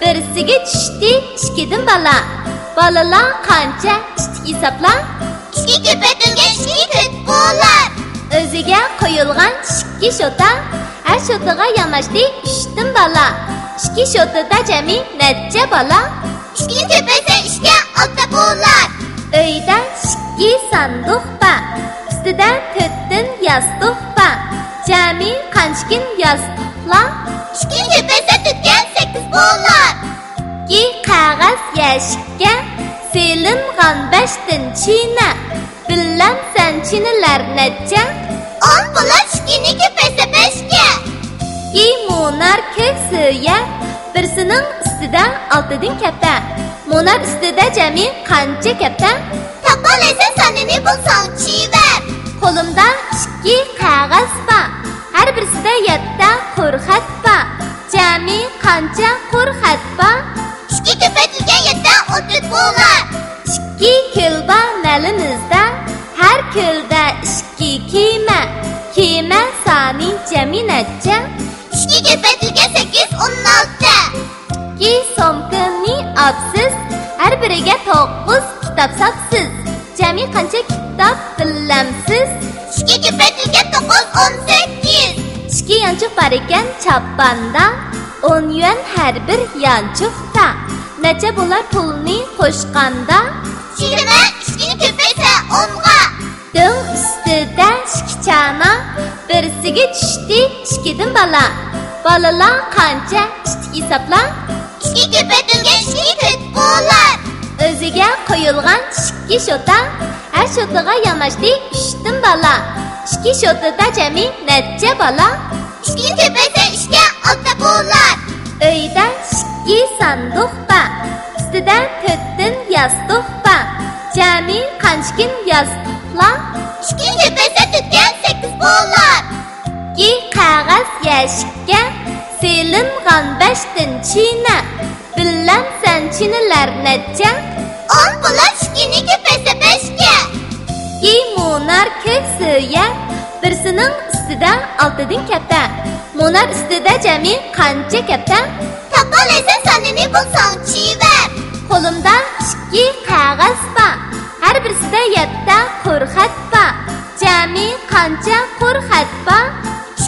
birisiga tushdi 2dan bola. Balalar qancha hisobla? 2 ko'paytirilgan 2 to'rt bo'lar. O'ziga qo'yilgan 2 shota, har shotaga yonashdi 3dan bola. 2 shotada jami necha bola? 2 ko'paysa 2 6 bo'lar. Uyda 2 sanduq bor. Ustida 4dan yostiq bor. Jami qancha yostiqlar? 2 ko'paysa 4 8 bo'lar. 2 qog'oz yashikka silingan 5dan china. Billamsan chinalar necha? 10 bo'lar. 2ni ko'paysa 5ga. 2 monar ko'k suya. Birisining ustida 6dan katta. Monar ustida jami qancha katta? Topalaysan sonini bulsang-chi ver. Qo'limda 2 qog'oz bor. Har birisida 7 qurxat bor. Jami qancha qurxat bor? 2 ko'paytirilgan 7 14 bo'lar. 2 ko'l bor nalimizda. Har ko'lda 2 kema. Kema soni jami necha? 2 ko'paytirilgan 8 16. 2 somkani olsiz. Har biriga 9 kitob sopsiz. Jami qancha kitob billamsiz? 2 ko'paytirilgan 9 18. 2 yanchuq bor ekan chapanda. 10 yuan har bir yanchuqda. Necha bo'lar pulni qo'shganda? 20. 2ni ko'paysa 10ga. Ding ustida 2 chana. Birisiga tushdi 2dan bola. Balalar qancha hisobla? 2 ko'paytirilgan 2 to'rt bo'lar. O'ziga qo'yilgan 2 shota, har shotaga yonashdi 3dan bola. 2 shotada jami necha bola? 2 ko'paysa 2 6 bo'lar. Uyda 2 sanduq bor. Ustida 4dan yostiq bor. Jami qancha yostiqlar? 2 ko'paysa 4 8 bo'lar. 2 qog'oz yashikka silingan 5dan china. Billamsan chinalar necha? 10 bo'lar. 2ni ko'paysa 5ga. 2 monar ko'k suya. Birisining ustida 6dan katta. Monar ustida jami qancha katta? Topalaysan sonini bulsang-chi ver. Qo'limda 2 qog'oz bor. Har birisida 7 qurxat bor. Jami qancha qurxat bor?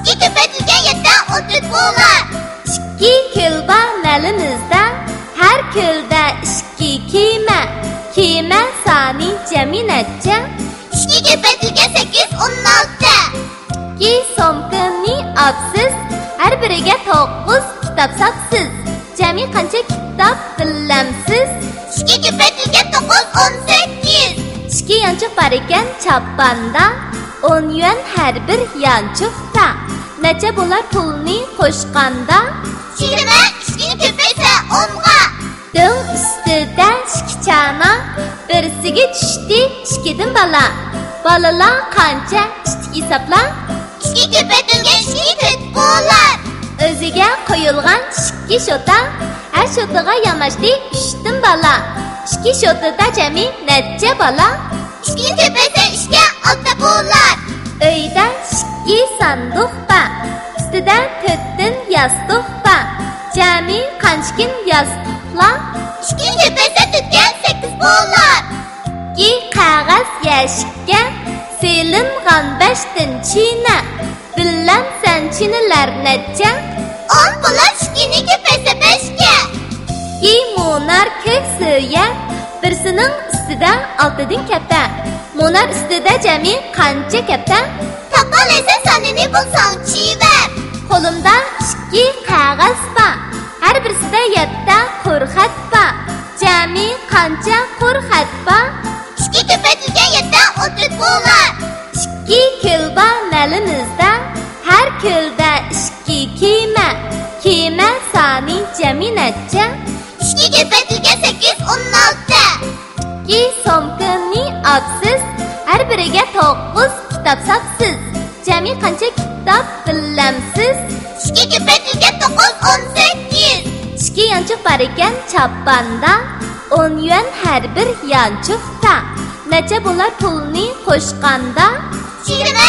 2 ko'paytirilgan 7 14 bo'lar. 2 ko'l bor nalimizda. Har ko'lda 2 kema. Kema soni jami necha? 2 ko'paytirilgan 8 16. 2 somkani olsiz. Har biriga 9 kitob sopsiz. Jami qancha kitob billamsiz? 2 ko'paytirilgan 9 18. 2 yanchuq bor ekan chapanda. 10 yuan har bir yanchuqda. Necha bo'lar pulni qo'shganda? 20. 2ni ko'paysa 10ga. Ding ustida 2 chana. Birisiga tushdi 2dan bola. Balalar qancha hisobla? 2 ko'paytirilgan 2 to'rt bo'lar. O'ziga qo'yilgan 2 shota, har shotaga yonashdi 3dan bola. 2 shotada jami necha bola? 2 ko'paysa 2 6 bo'lar. Uyda 2 sanduq bor. Ustida 4dan yostiq bor. Jami qancha yostiqlar? 2 ko'paysa 4 8 bo'lar. 2 qog'oz yashikka silingan 5dan china. Billamsan chinalar necha? 10 bo'lar. 2ni ko'paysa 5ga. 2 monar ko'k suya. Birisining ustida 6dan katta. Monar ustida jami qancha katta? Topalaysan sonini bulsang-chi ver. Qo'limda 2 qog'oz bor. Har birisida 7 qurxat bor. Jami qancha qurxat bor? 2 ko'paytirilgan 7 14 bo'lar. 2 ko'l bor nalimizda. Har ko'lda 2 kema. Kema soni jami necha? 2 ko'paytirilgan 8 16. 2 somkani olsiz. Har biriga 9 kitob sopsiz. Jami qancha kitob billamsiz? 2 ko'paytirilgan 9 18. 2 yanchuq bor ekan chapanda. 10 yuan har bir yanchuqda. Necha bo'lar pulni qo'shganda? 20.